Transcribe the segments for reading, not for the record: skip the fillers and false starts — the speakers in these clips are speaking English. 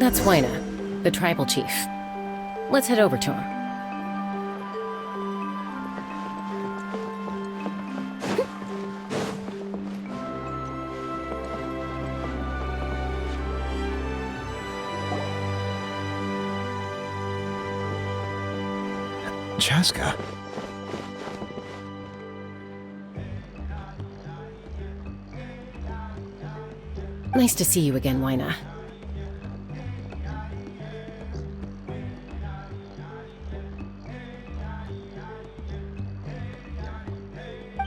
That's Huayna, the tribal chief. Let's head over to him. Chaska. Nice to see you again, Huayna.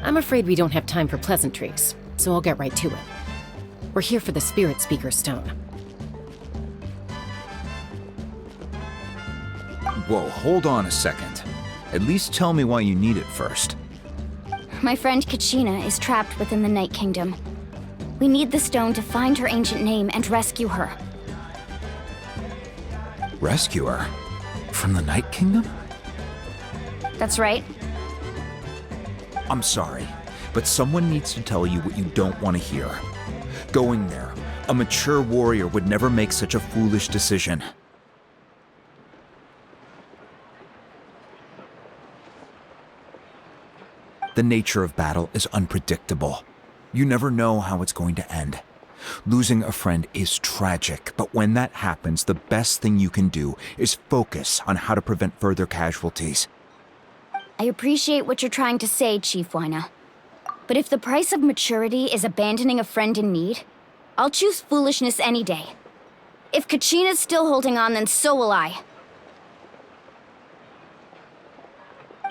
I'm afraid we don't have time for pleasantries, so I'll get right to it. We're here for the Spirit Speaker Stone. Whoa, hold on a second. At least tell me why you need it first. My friend Kachina is trapped within the Night Kingdom. We need the stone to find her ancient name and rescue her. Rescue her? From the Night Kingdom? That's right. I'm sorry, but someone needs to tell you what you don't want to hear. Going there, a mature warrior would never make such a foolish decision. The nature of battle is unpredictable. You never know how it's going to end. Losing a friend is tragic, but when that happens, the best thing you can do is focus on how to prevent further casualties. I appreciate what you're trying to say, Chief Huayna. But if the price of maturity is abandoning a friend in need, I'll choose foolishness any day. If Kachina's still holding on, then so will I.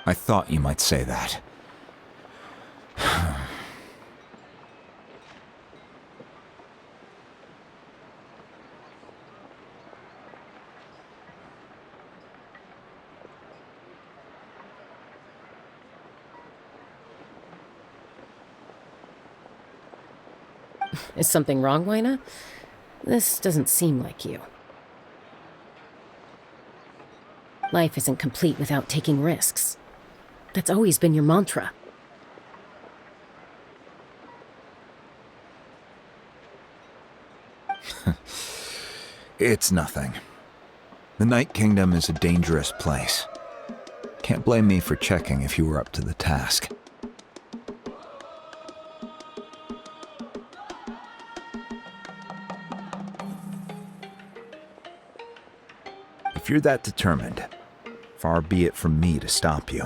I thought you might say that. Is something wrong, Huayna? This doesn't seem like you. Life isn't complete without taking risks. That's always been your mantra. It's nothing. The Night Kingdom is a dangerous place. Can't blame me for checking if you were up to the task. If you're that determined, far be it from me to stop you.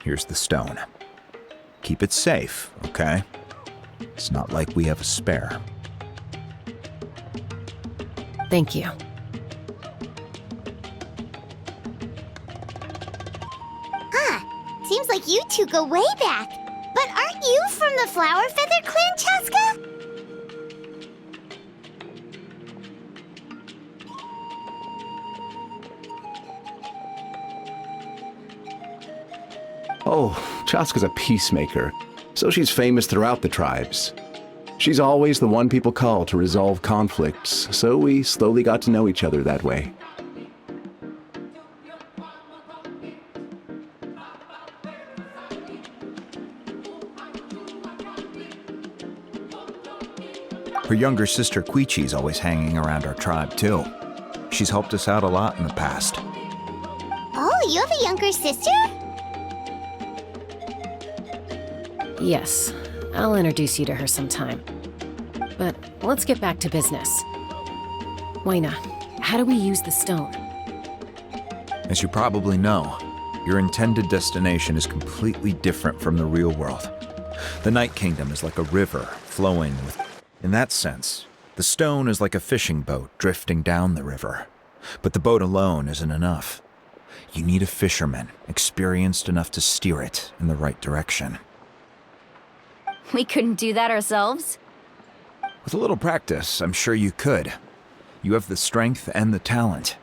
Here's the stone. Keep it safe, okay? It's not like we have a spare. Thank you. Seems like you two go way back. But aren't you from the Flower Feather Clan, Chaska? Oh, Chaska's a peacemaker, so she's famous throughout the tribes. She's always the one people call to resolve conflicts, so we slowly got to know each other that way. Her younger sister Quichi's always hanging around our tribe, too. She's helped us out a lot in the past. Oh, you have a younger sister? Yes, I'll introduce you to her sometime. But let's get back to business. Huayna, how do we use the stone? As you probably know, your intended destination is completely different from the real world. The Night Kingdom is like a river flowing with... In that sense, the stone is like a fishing boat drifting down the river. But the boat alone isn't enough. You need a fisherman experienced enough to steer it in the right direction. We couldn't do that ourselves? With a little practice, I'm sure you could. You have the strength and the talent.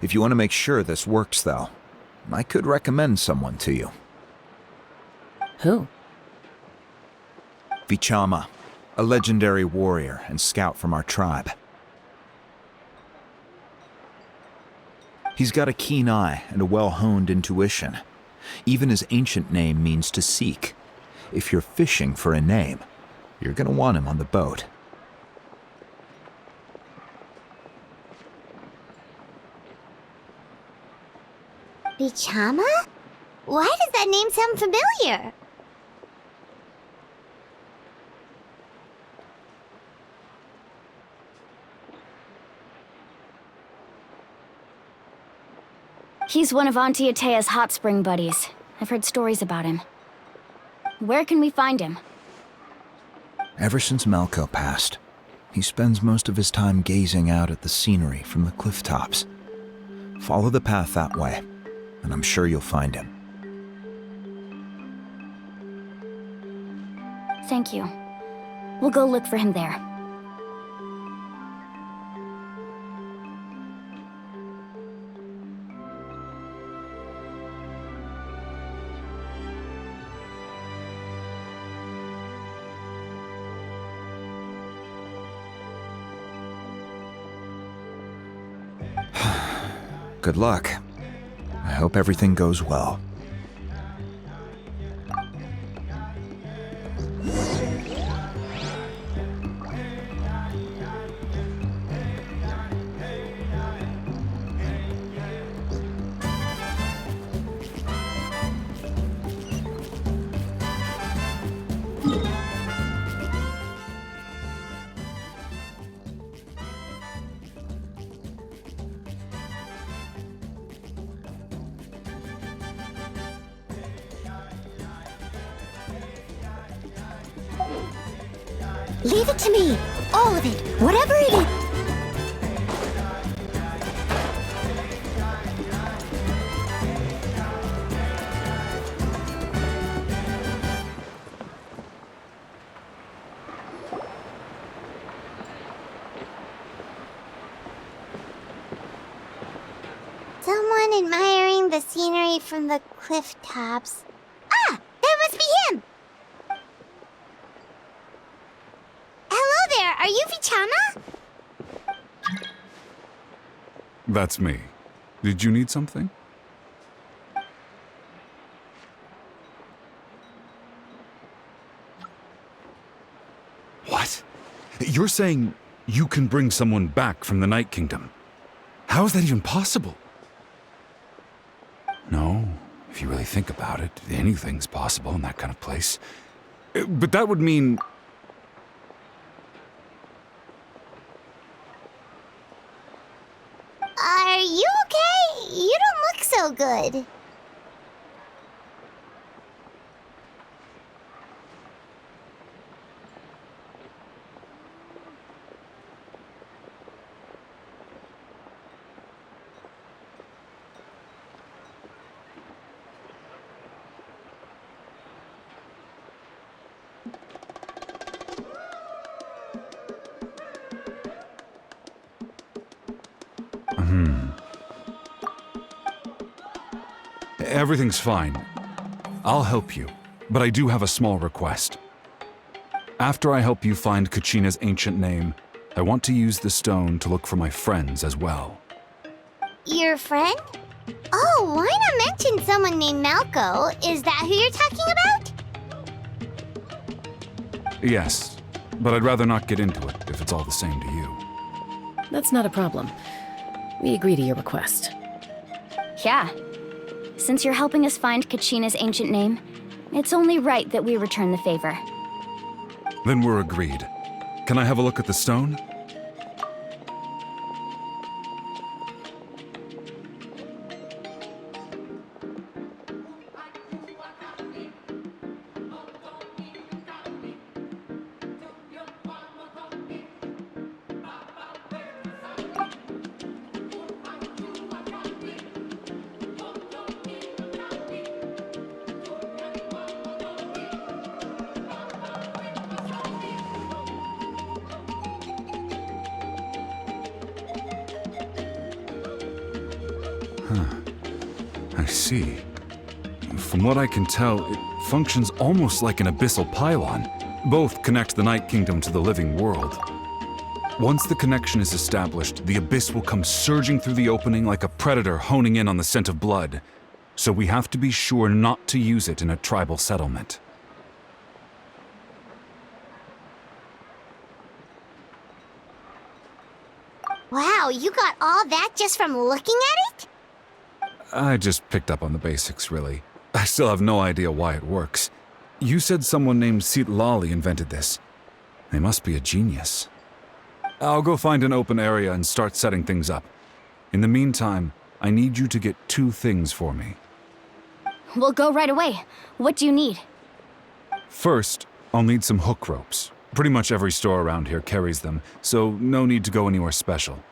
If you want to make sure this works, though, I could recommend someone to you. Who? Vichama, a legendary warrior and scout from our tribe. He's got a keen eye and a well-honed intuition. Even his ancient name means to seek. If you're fishing for a name, you're gonna want him on the boat. Bichama? Why does that name sound familiar? He's one of Auntie Atea's hot spring buddies. I've heard stories about him. Where can we find him? Ever since Malco passed, he spends most of his time gazing out at the scenery from the cliff tops. Follow the path that way, and I'm sure you'll find him. Thank you. We'll go look for him there. Good luck. I hope everything goes well. Leave it to me. All of it. Whatever it is. Someone admiring the scenery from the cliff tops. Ah! That must be him! Hello there! Are you Vichama? That's me. Did you need something? What? You're saying you can bring someone back from the Night Kingdom? How is that even possible? No, if you really think about it, anything's possible in that kind of place. But that would mean... Are you okay? You don't look so good. Everything's fine. I'll help you, but I do have a small request. After I help you find Kachina's ancient name, I want to use the stone to look for my friends as well. Your friend? Oh, why not mention someone named Malco? Is that who you're talking about? Yes, but I'd rather not get into it if it's all the same to you. That's not a problem. We agree to your request. Yeah. Since you're helping us find Kachina's ancient name, it's only right that we return the favor. Then we're agreed. Can I have a look at the stone? I see. From what I can tell, it functions almost like an abyssal pylon. Both connect the Night Kingdom to the living world. Once the connection is established, the abyss will come surging through the opening like a predator honing in on the scent of blood. So we have to be sure not to use it in a tribal settlement. Wow, you got all that just from looking at it? I just picked up on the basics, really. I still have no idea why it works. You said someone named Lali invented this. They must be a genius. I'll go find an open area and start setting things up. In the meantime, I need you to get 2 things for me. We'll go right away. What do you need? First, I'll need some hook ropes. Pretty much every store around here carries them, so no need to go anywhere special.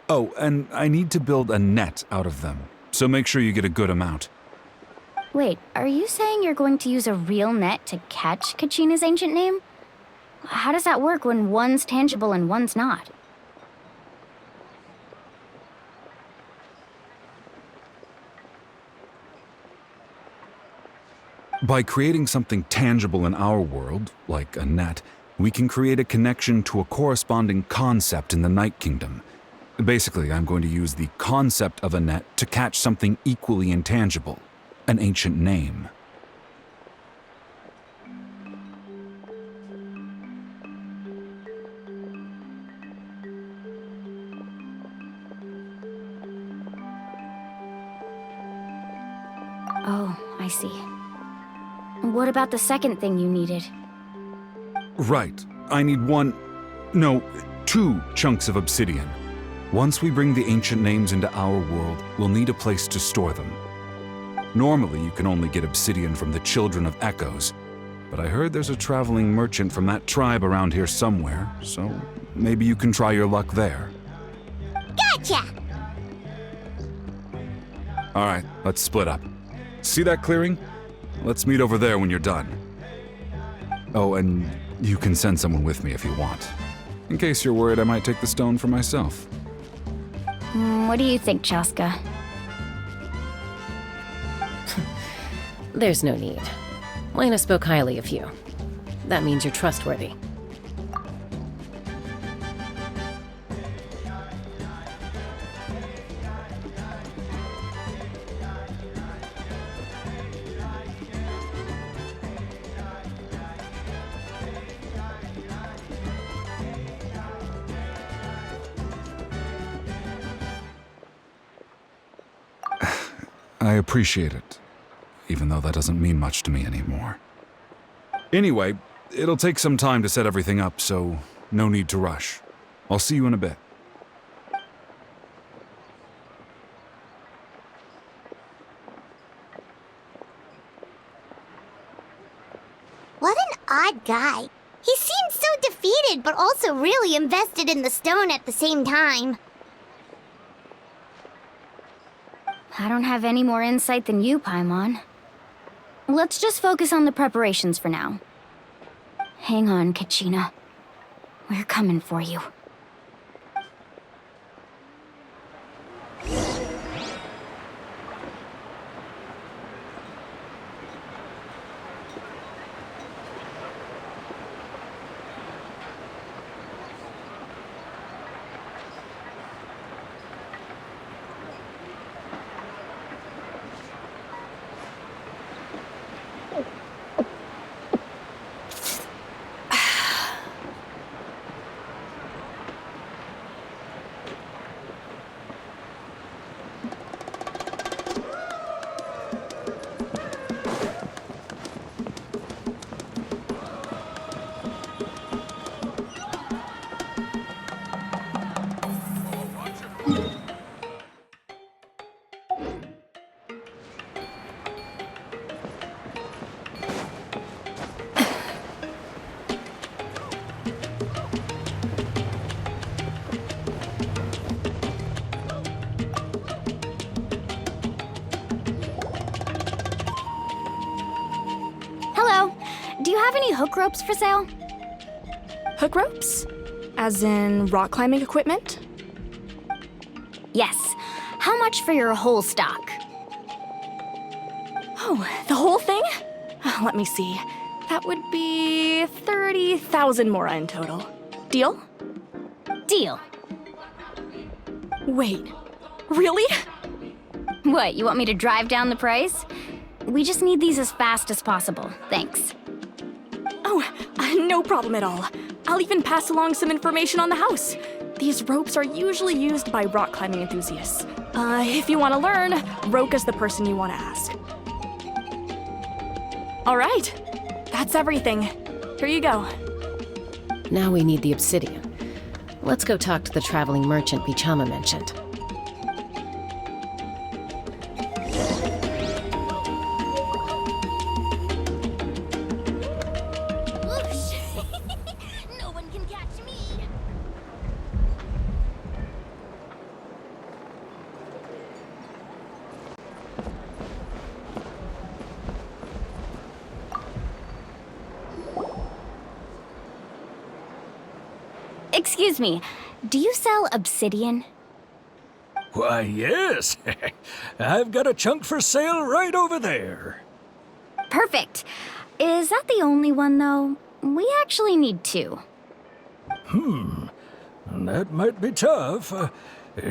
Oh, and I need to build a net out of them, so make sure you get a good amount. Wait, are you saying you're going to use a real net to catch Kachina's ancient name? How does that work when one's tangible and one's not? By creating something tangible in our world, like a net, we can create a connection to a corresponding concept in the Night Kingdom. Basically, I'm going to use the concept of a net to catch something equally intangible, an ancient name. Oh, I see. What about the second thing you needed? Right. I need 2 chunks of obsidian. Once we bring the ancient names into our world, we'll need a place to store them. Normally, you can only get obsidian from the Children of Echoes, but I heard there's a traveling merchant from that tribe around here somewhere, so maybe you can try your luck there. Gotcha! Alright, let's split up. See that clearing? Let's meet over there when you're done. Oh, and you can send someone with me if you want. In case you're worried I might take the stone for myself. What do you think, Chaska? There's no need. Lena spoke highly of you. That means you're trustworthy. I appreciate it, even though that doesn't mean much to me anymore. Anyway, it'll take some time to set everything up, so no need to rush. I'll see you in a bit. What an odd guy. He seems so defeated, but also really invested in the stone at the same time. I don't have any more insight than you, Paimon. Let's just focus on the preparations for now. Hang on, Kachina. We're coming for you. Do you have any hook ropes for sale? Hook ropes? As in rock climbing equipment? Yes. How much for your whole stock? Oh, the whole thing? Let me see. That would be 30,000 mora in total. Deal? Deal. Wait, really? What, you want me to drive down the price? We just need these as fast as possible. Thanks. Oh, no problem at all. I'll even pass along some information on the house. These ropes are usually used by rock climbing enthusiasts. If you want to learn, Roca's the person you want to ask. All right, that's everything. Here you go. Now we need the obsidian. Let's go talk to the traveling merchant Bichama mentioned. Whoosh! No one can catch me. Excuse me, do you sell obsidian? Why, yes. I've got a chunk for sale right over there. Perfect. Is that the only one, though? We actually need two. That might be tough.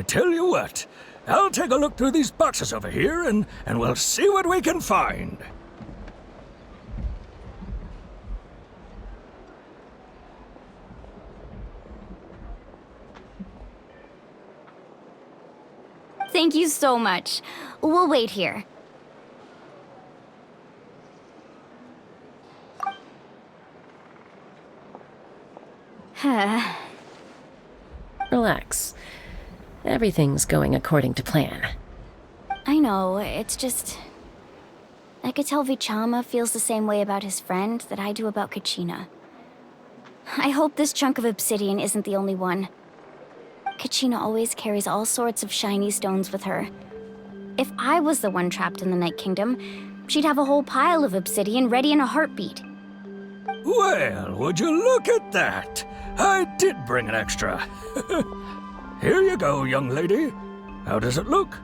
Tell you what, I'll take a look through these boxes over here and we'll see what we can find. Thank you so much. We'll wait here. Relax. Everything's going according to plan. I know, it's just... I could tell Vichama feels the same way about his friend that I do about Kachina. I hope this chunk of obsidian isn't the only one. Kachina always carries all sorts of shiny stones with her. If I was the one trapped in the Night Kingdom, she'd have a whole pile of obsidian ready in a heartbeat. Well, would you look at that? I did bring an extra. Here you go, young lady. How does it look?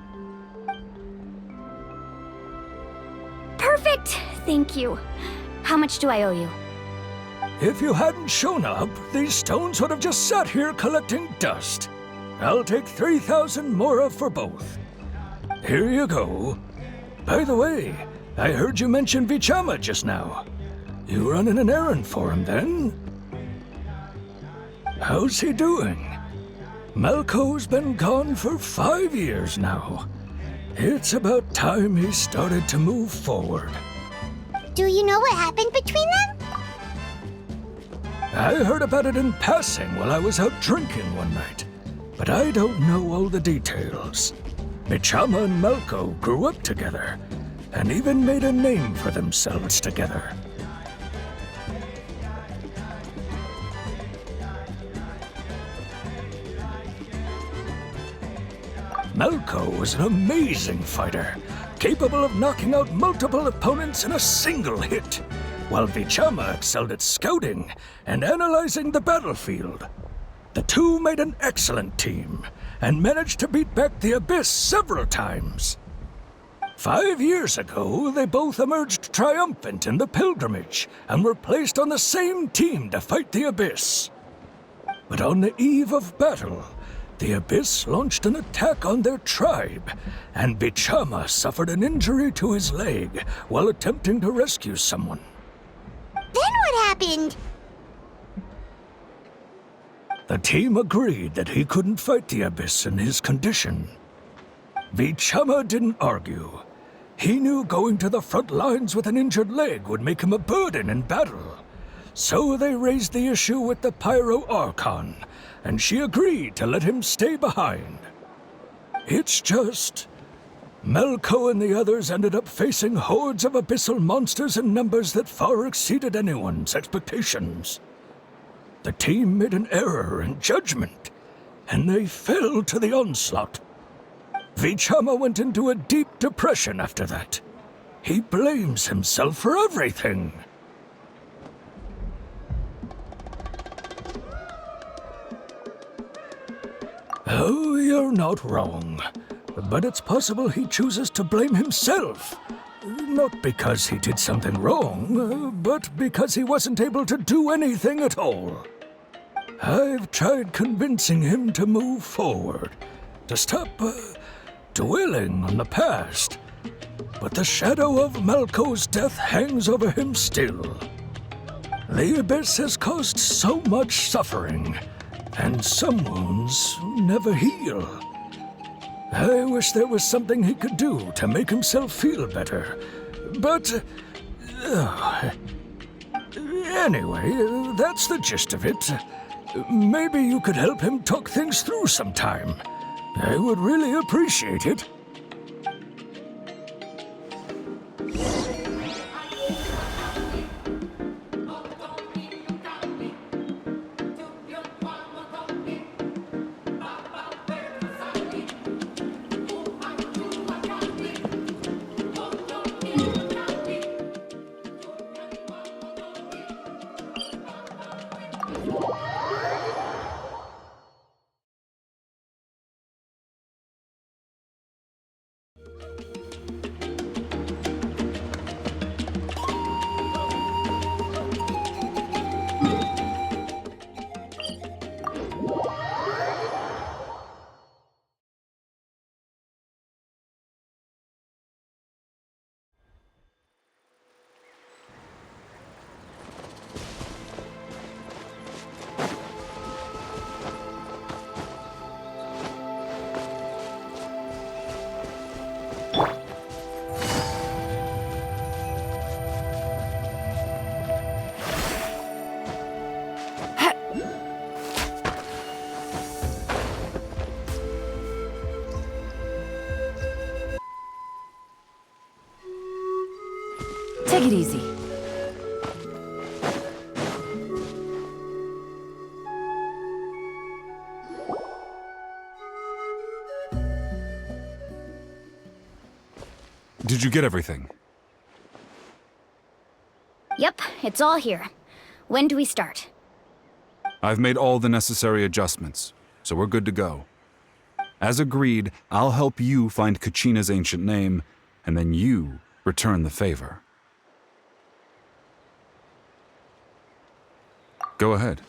Perfect! Thank you. How much do I owe you? If you hadn't shown up, these stones would have just sat here collecting dust. I'll take 3,000 mora for both. Here you go. By the way, I heard you mention Vichama just now. You running an errand for him, then? How's he doing? Malco's been gone for 5 years now. It's about time he started to move forward. Do you know what happened between them? I heard about it in passing while I was out drinking one night, but I don't know all the details. Vichama and Malco grew up together, and even made a name for themselves together. Malco was an amazing fighter, capable of knocking out multiple opponents in a single hit, while Vichama excelled at scouting and analyzing the battlefield. The two made an excellent team, and managed to beat back the Abyss several times. 5 years ago, they both emerged triumphant in the pilgrimage, and were placed on the same team to fight the Abyss. But on the eve of battle, the Abyss launched an attack on their tribe, and Vichama suffered an injury to his leg while attempting to rescue someone. Then what happened? The team agreed that he couldn't fight the Abyss in his condition. Vichama didn't argue. He knew going to the front lines with an injured leg would make him a burden in battle. So they raised the issue with the Pyro Archon, and she agreed to let him stay behind. It's just... Malco and the others ended up facing hordes of abyssal monsters in numbers that far exceeded anyone's expectations. The team made an error in judgment, and they fell to the onslaught. Vichama went into a deep depression after that. He blames himself for everything. Oh, you're not wrong. But it's possible he chooses to blame himself. Not because he did something wrong, but because he wasn't able to do anything at all. I've tried convincing him to move forward, to stop dwelling on the past. But the shadow of Malco's death hangs over him still. The Abyss has caused so much suffering, and some wounds never heal. I wish there was something he could do to make himself feel better. But... anyway, that's the gist of it. Maybe you could help him talk things through sometime. I would really appreciate it. Take it easy. Did you get everything? Yep, it's all here. When do we start? I've made all the necessary adjustments, so we're good to go. As agreed, I'll help you find Kachina's ancient name, and then you return the favor. Go ahead.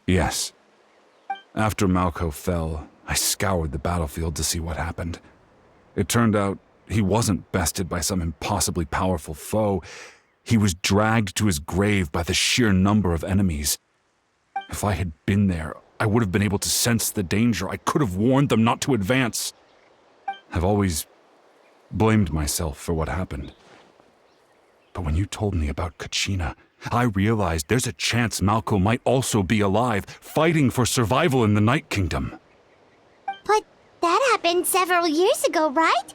Yes. After Malco fell, I scoured the battlefield to see what happened. It turned out he wasn't bested by some impossibly powerful foe. He was dragged to his grave by the sheer number of enemies. If I had been there, I would have been able to sense the danger. I could have warned them not to advance. I've always blamed myself for what happened. But when you told me about Kachina, I realized there's a chance Malco might also be alive, fighting for survival in the Night Kingdom. But that happened several years ago, right?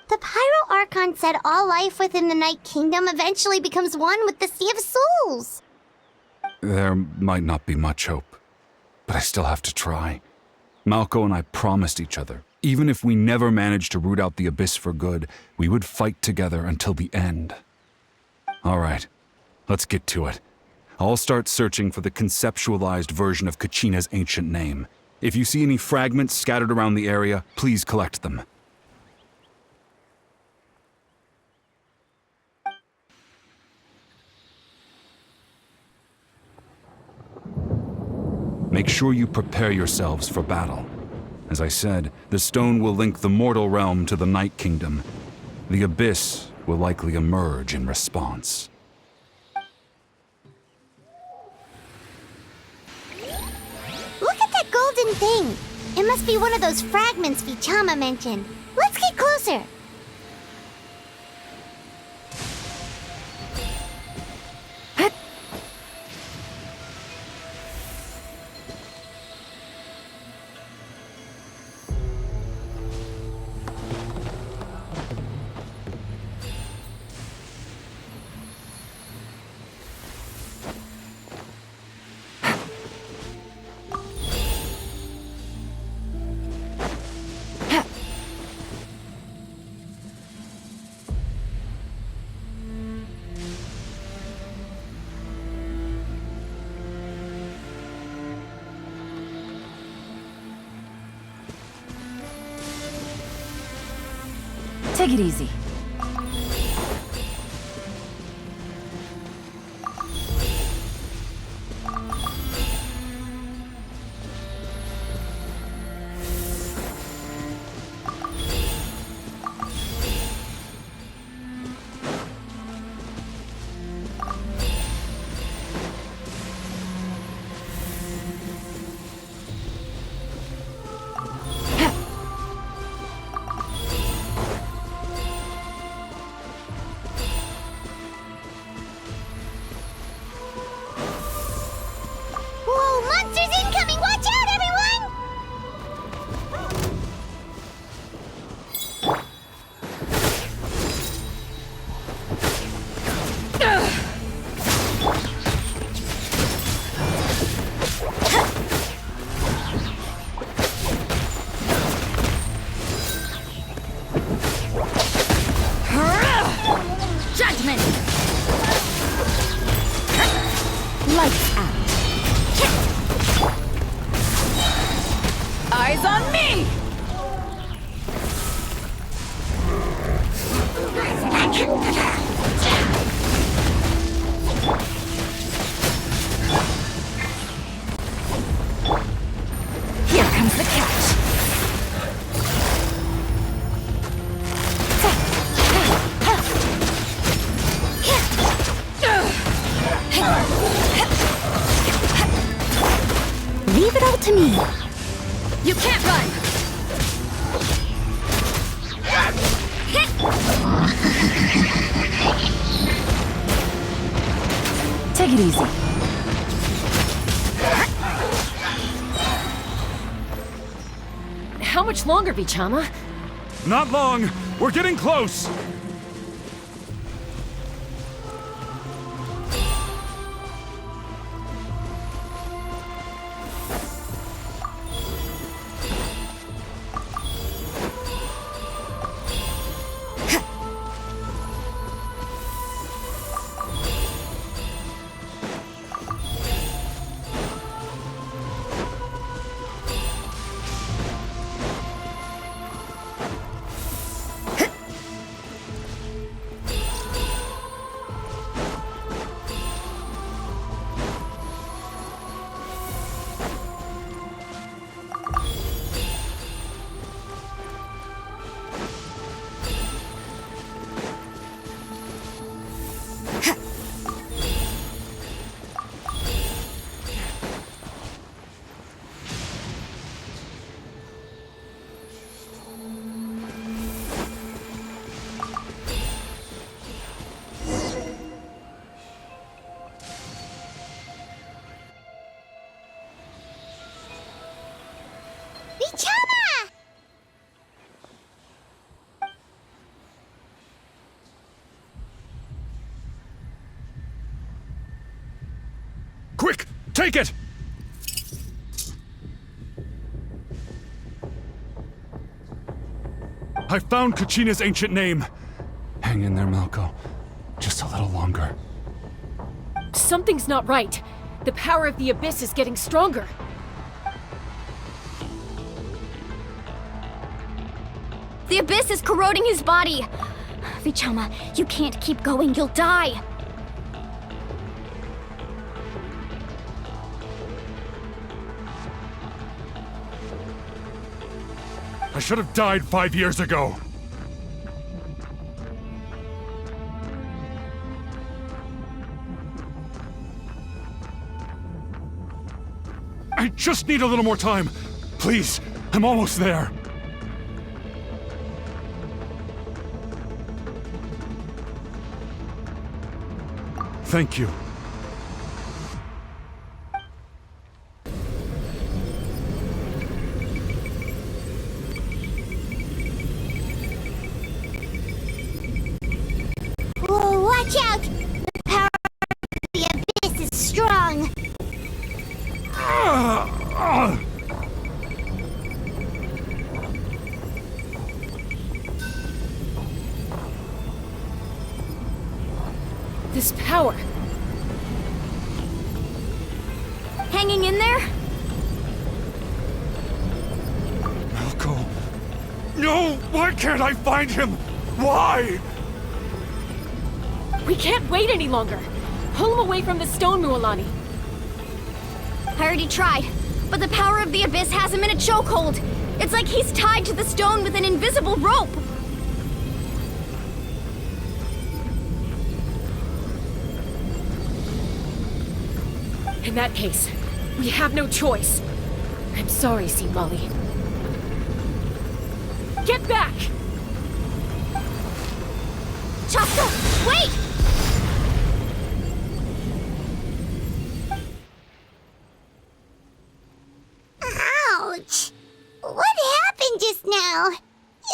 The Pyro Archon said all life within the Night Kingdom eventually becomes one with the Sea of Souls. There might not be much hope, but I still have to try. Malco and I promised each other, even if we never managed to root out the Abyss for good, we would fight together until the end. All right, let's get to it. I'll start searching for the conceptualized version of Kachina's ancient name. If you see any fragments scattered around the area, please collect them. Make sure you prepare yourselves for battle. As I said, the stone will link the mortal realm to the Night Kingdom. The Abyss will likely emerge in response. Look at that golden thing. It must be one of those fragments Vichama mentioned. Let's get closer. Take it easy. Leave it all to me. You can't run. Take it easy. How much longer, Vichama? Not long. We're getting close. Vichama! Quick, take it! I found Kachina's ancient name. Hang in there, Malco. Just a little longer. Something's not right. The power of the Abyss is getting stronger. The Abyss is corroding his body. Vichama, you can't keep going. You'll die. I should have died 5 years ago. I just need a little more time. Please, I'm almost there. Thank you. Whoa, watch out! The power of the Abyss is strong. This power. Hanging in there? Malco. No! Why can't I find him? Why? We can't wait any longer. Pull him away from the stone, Mualani. I already tried, but the power of the Abyss has him in a chokehold. It's like he's tied to the stone with an invisible rope. In that case, we have no choice. I'm sorry, Sea Molly. Get back! Chaska, wait! Ouch! What happened just now?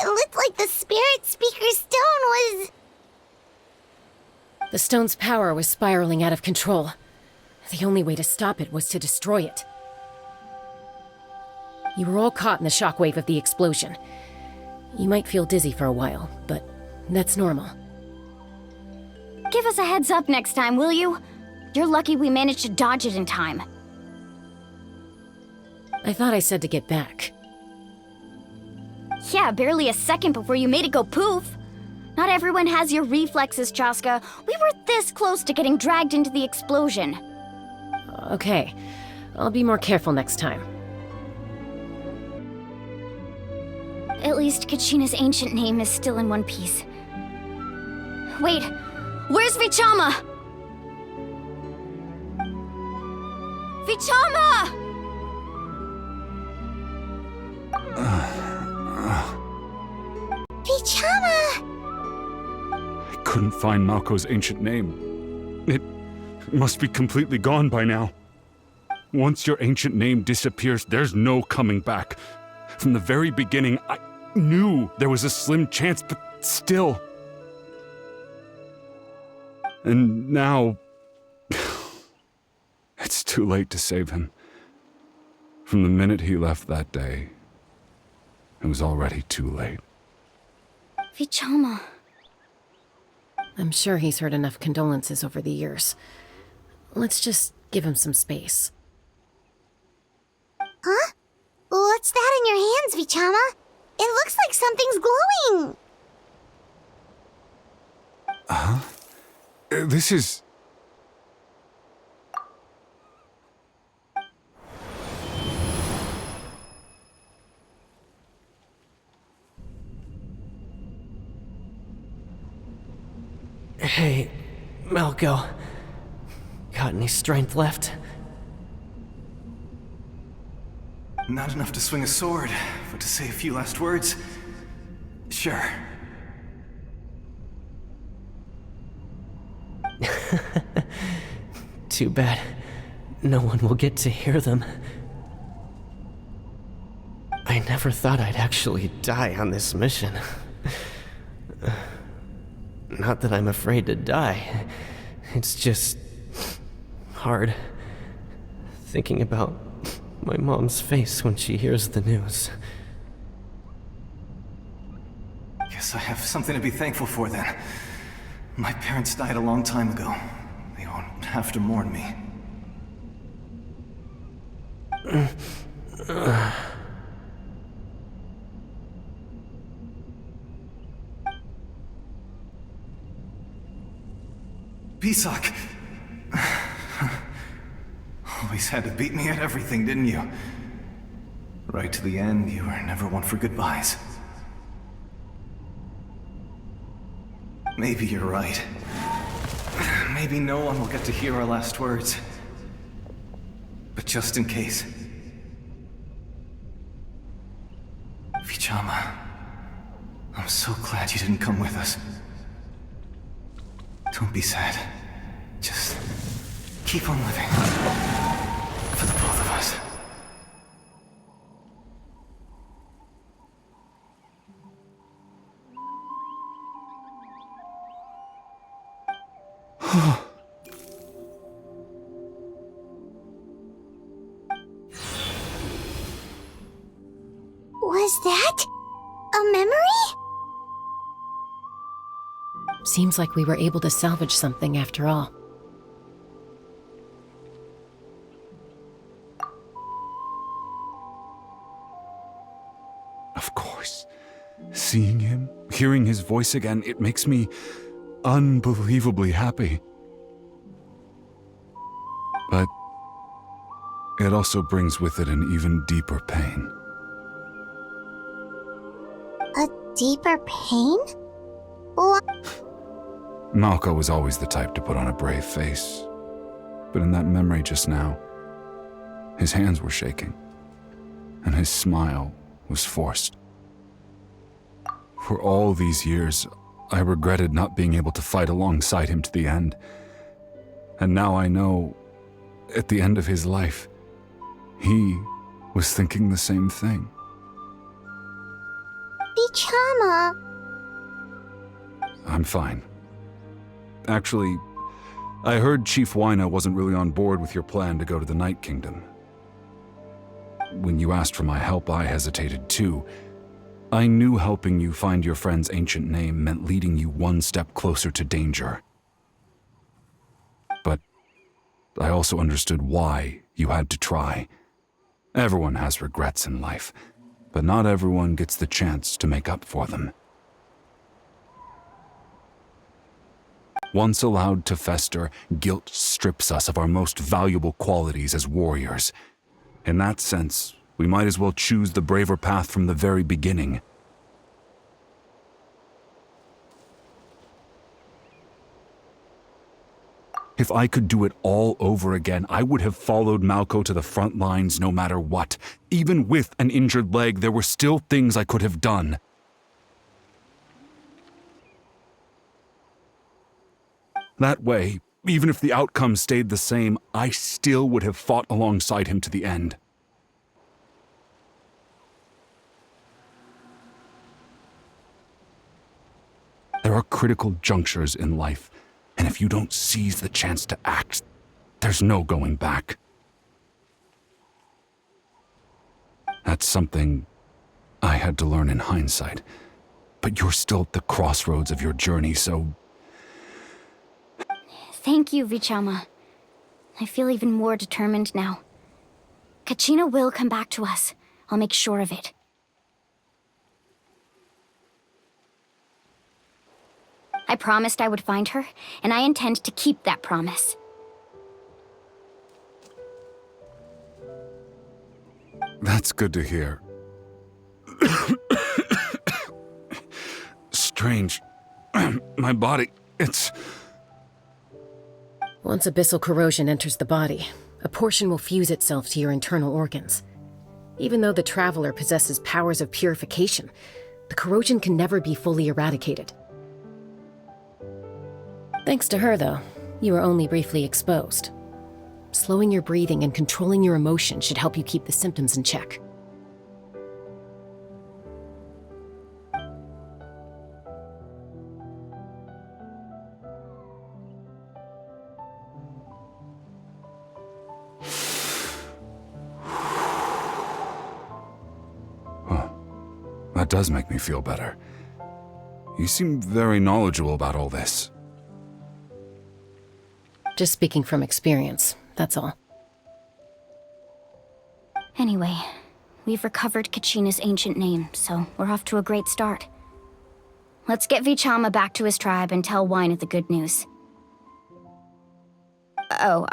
It looked like the Spirit Speaker's stone was... The stone's power was spiraling out of control. The only way to stop it was to destroy it. You were all caught in the shockwave of the explosion. You might feel dizzy for a while, but that's normal. Give us a heads up next time, will you? You're lucky we managed to dodge it in time. I thought I said to get back. Yeah, barely a second before you made it go poof. Not everyone has your reflexes, Chaska. We were this close to getting dragged into the explosion. Okay, I'll be more careful next time. At least Kachina's ancient name is still in one piece. Wait, where's Vichama? Vichama! Vichama! I couldn't find Malco's ancient name. It must be completely gone by now. Once your ancient name disappears, there's no coming back. From the very beginning, I knew there was a slim chance, but still. And now, it's too late to save him. From the minute he left that day, it was already too late. Vichama. I'm sure he's heard enough condolences over the years. Let's just give him some space. Huh? What's that in your hands, Vichama? It looks like something's glowing! This is... Hey, Malco. Got any strength left? Not enough to swing a sword, but to say a few last words? Sure. Too bad. No one will get to hear them. I never thought I'd actually die on this mission. Not that I'm afraid to die. It's just... hard. Thinking about my mom's face when she hears the news. Guess I have something to be thankful for then. My parents died a long time ago. They won't have to mourn me. Pisak! Always had to beat me at everything, didn't you? Right to the end, you were never one for goodbyes. Maybe you're right. Maybe no one will get to hear our last words. But just in case... Vichama, I'm so glad you didn't come with us. Don't be sad. Just keep on living. For the both of us. Was that a memory? Seems like we were able to salvage something after all. Of course. Seeing him, hearing his voice again, it makes me unbelievably happy. But it also brings with it an even deeper pain. A deeper pain? What? Malco was always the type to put on a brave face. But in that memory just now, his hands were shaking, and his smile was forced. For all these years, I regretted not being able to fight alongside him to the end. And now I know, at the end of his life, he was thinking the same thing. Vichama. I'm fine. Actually, I heard Chief Wyna wasn't really on board with your plan to go to the Night Kingdom. When you asked for my help, I hesitated too. I knew helping you find your friend's ancient name meant leading you one step closer to danger. But I also understood why you had to try. Everyone has regrets in life, but not everyone gets the chance to make up for them. Once allowed to fester, guilt strips us of our most valuable qualities as warriors. In that sense, we might as well choose the braver path from the very beginning. If I could do it all over again, I would have followed Malco to the front lines no matter what. Even with an injured leg, there were still things I could have done. That way, even if the outcome stayed the same, I still would have fought alongside him to the end. There are critical junctures in life, and if you don't seize the chance to act, there's no going back. That's something I had to learn in hindsight, but you're still at the crossroads of your journey, so... Thank you, Vichama. I feel even more determined now. Kachina will come back to us. I'll make sure of it. I promised I would find her, and I intend to keep that promise. That's good to hear. Strange. My body, it's... Once abyssal corrosion enters the body, a portion will fuse itself to your internal organs. Even though the Traveler possesses powers of purification, the corrosion can never be fully eradicated. Thanks to her, though, you were only briefly exposed. Slowing your breathing and controlling your emotion should help you keep the symptoms in check. That does make me feel better. You seem very knowledgeable about all this. Just speaking from experience, that's all. Anyway, we've recovered Kachina's ancient name, so we're off to a great start. Let's get Vichama back to his tribe and tell Wina the good news. Oh,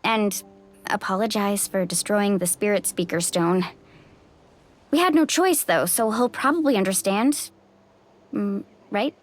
and apologize for destroying the Spirit Speaker Stone. We had no choice, though, so he'll probably understand. Right?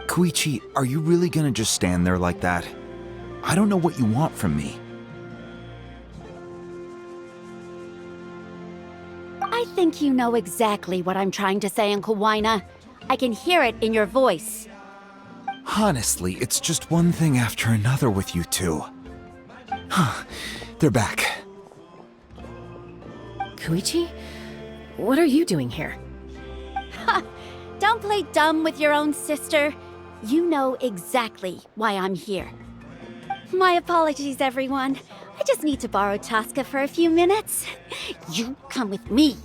Koichi, are you really gonna just stand there like that? I don't know what you want from me. I think you know exactly what I'm trying to say, Uncle Wina. I can hear it in your voice. Honestly, it's just one thing after another with you two. They're back. Koichi? What are you doing here? Ha! Don't play dumb with your own sister. You know exactly why I'm here. My apologies, everyone. I just need to borrow Tosca for a few minutes. You come with me.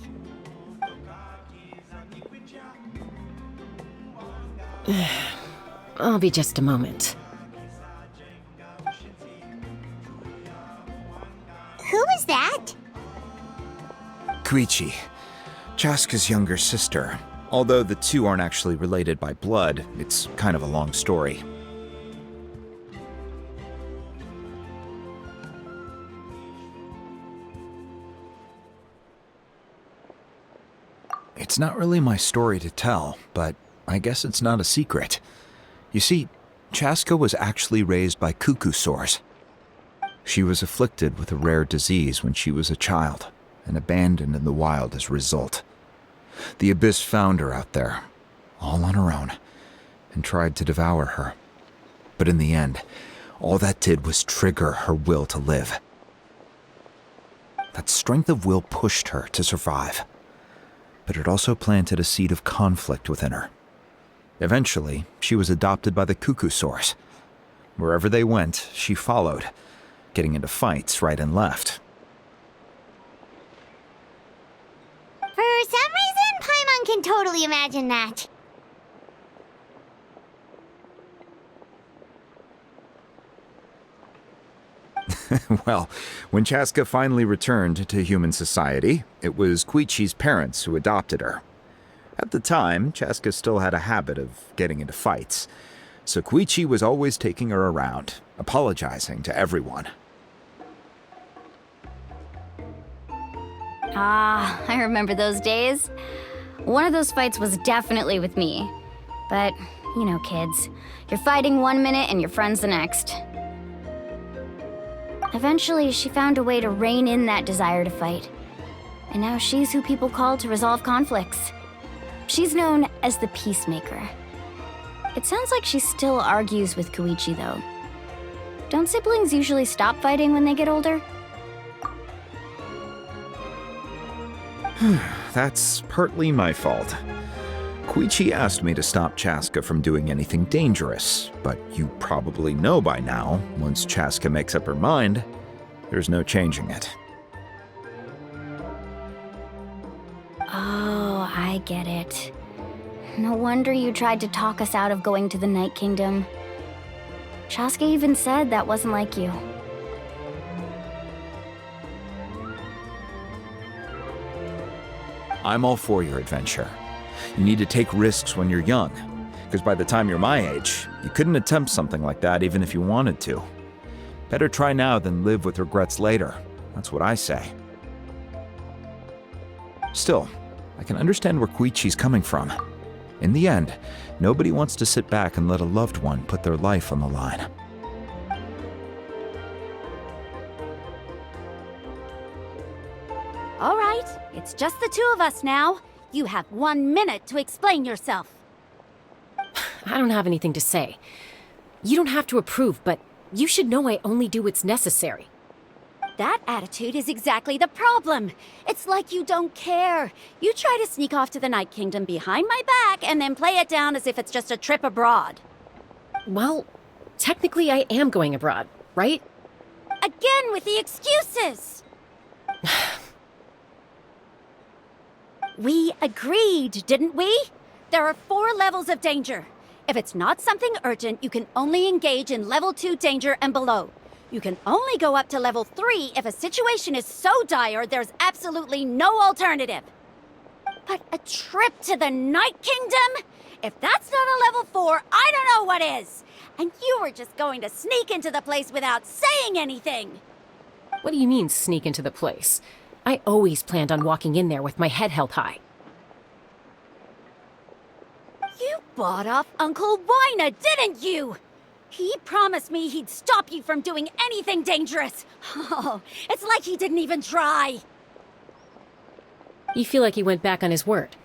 I'll be just a moment. Who is that? Koichi, Chaska's younger sister. Although the two aren't actually related by blood, it's kind of a long story. It's not really my story to tell, but I guess it's not a secret. You see, Chaska was actually raised by cuckoo sores. She was afflicted with a rare disease when she was a child, and abandoned in the wild as a result. The Abyss found her out there, all on her own, and tried to devour her. But in the end, all that did was trigger her will to live. That strength of will pushed her to survive, but it also planted a seed of conflict within her. Eventually, she was adopted by the cuckoo source, Wherever they went, she followed, getting into fights right and left. For some reason, Paimon can totally imagine that. Well, when Chaska finally returned to human society, it was Koichi's parents who adopted her. At the time, Chaska still had a habit of getting into fights, so Koichi was always taking her around, apologizing to everyone. Ah, I remember those days. One of those fights was definitely with me. But, you know, kids. You're fighting one minute and your friend's the next. Eventually, she found a way to rein in that desire to fight. And now she's who people call to resolve conflicts. She's known as the Peacemaker. It sounds like she still argues with Koichi, though. Don't siblings usually stop fighting when they get older? That's partly my fault. Koichi asked me to stop Chaska from doing anything dangerous, but you probably know by now, once Chaska makes up her mind, there's no changing it. Oh, I get it. No wonder you tried to talk us out of going to the Night Kingdom. Chaska even said that wasn't like you. I'm all for your adventure. You need to take risks when you're young, because by the time you're my age, you couldn't attempt something like that even if you wanted to. Better try now than live with regrets later. That's what I say. Still, I can understand where Koichi's coming from. In the end, nobody wants to sit back and let a loved one put their life on the line. All right, it's just the two of us now. You have 1 minute to explain yourself. I don't have anything to say. You don't have to approve, but you should know I only do what's necessary. That attitude is exactly the problem. It's like you don't care. You try to sneak off to the Night Kingdom behind my back and then play it down as if it's just a trip abroad. Well, technically I am going abroad, right? Again with the excuses! We agreed, didn't we? There are 4 levels of danger. If it's not something urgent, you can only engage in level 2 danger and below. You can only go up to level 3 if a situation is so dire there's absolutely no alternative. But a trip to the Night Kingdom? If that's not a level 4, I don't know what is. And you were just going to sneak into the place without saying anything. What do you mean, sneak into the place? I always planned on walking in there with my head held high. You bought off Uncle Wina, didn't you? He promised me he'd stop you from doing anything dangerous. Oh, it's like he didn't even try. You feel like he went back on his word.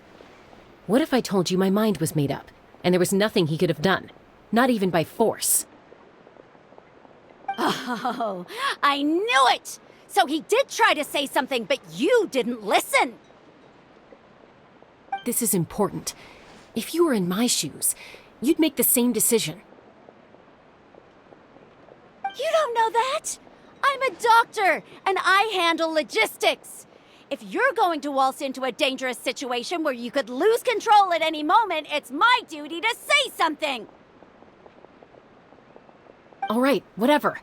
What if I told you my mind was made up, and there was nothing he could have done? Not even by force. Oh, I knew it! So he did try to say something, but you didn't listen. This is important. If you were in my shoes, you'd make the same decision. You don't know that? I'm a doctor, and I handle logistics. If you're going to waltz into a dangerous situation where you could lose control at any moment, it's my duty to say something. All right, whatever.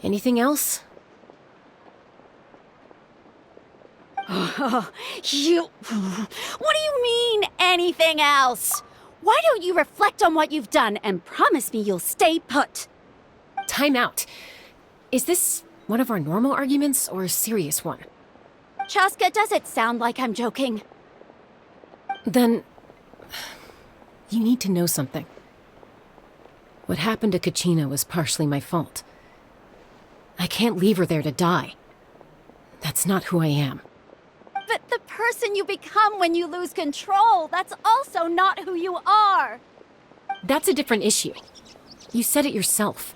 Anything else? What do you mean, anything else? Why don't you reflect on what you've done and promise me you'll stay put? Time out. Is this one of our normal arguments or a serious one? Chaska, does it sound like I'm joking? Then, you need to know something. What happened to Kachina was partially my fault. I can't leave her there to die. That's not who I am. But the person you become when you lose control, that's also not who you are. That's a different issue. You said it yourself.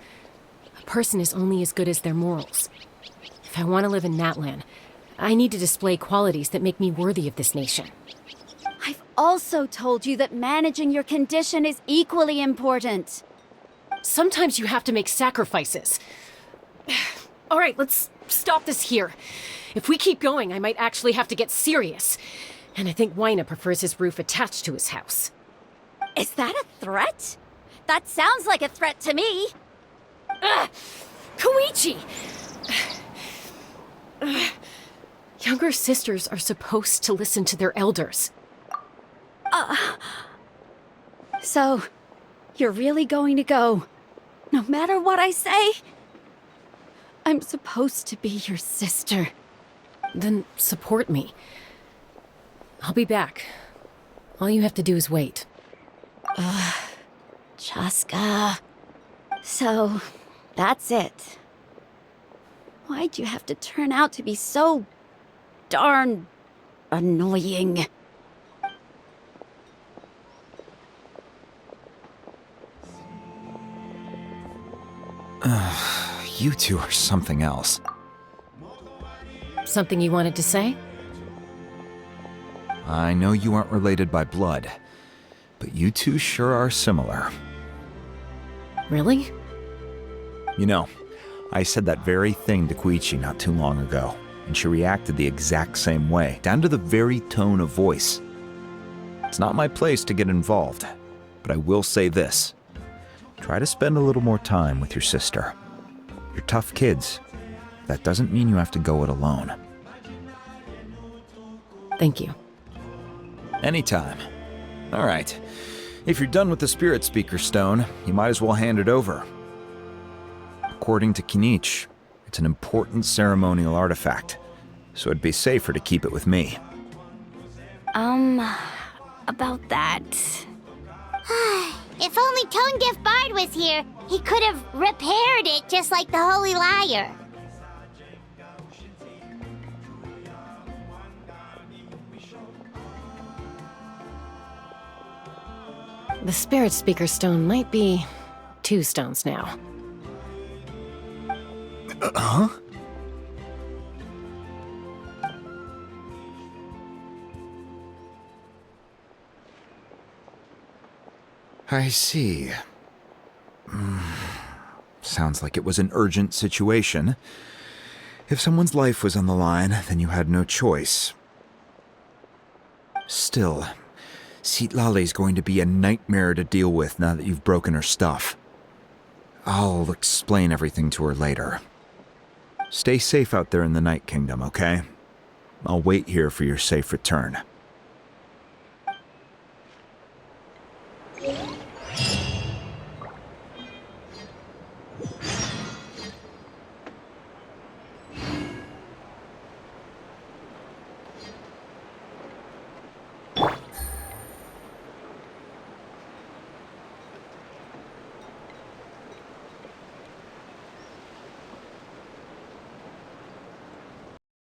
A person is only as good as their morals. If I want to live in Natlan, I need to display qualities that make me worthy of this nation. I've also told you that managing your condition is equally important. Sometimes you have to make sacrifices. All right, let's stop this here. If we keep going, I might actually have to get serious. And I think Wyna prefers his roof attached to his house. Is that a threat? That sounds like a threat to me. Koichi! Younger sisters are supposed to listen to their elders. So, you're really going to go, no matter what I say? I'm supposed to be your sister. Then support me. I'll be back. All you have to do is wait. Chaska. So, that's it. Why'd you have to turn out to be so darn annoying? You two are something else. Something you wanted to say? I know you aren't related by blood, but you two sure are similar. Really? You know, I said that very thing to Koichi not too long ago, and she reacted the exact same way, down to the very tone of voice. It's not my place to get involved, but I will say this. Try to spend a little more time with your sister. You're tough kids. That doesn't mean you have to go it alone. Thank you. Anytime. All right. If you're done with the Spirit Speaker Stone, you might as well hand it over. According to Kinich, it's an important ceremonial artifact, so it'd be safer to keep it with me. About that. If only Tone-Deaf Bard was here, he could have repaired it just like the Holy Liar. The Spirit Speaker Stone might be 2 stones now. Huh? I see. Sounds like it was an urgent situation. If someone's life was on the line, then you had no choice. Still, Citlali's going to be a nightmare to deal with now that you've broken her stuff. I'll explain everything to her later. Stay safe out there in the Night Kingdom, okay? I'll wait here for your safe return.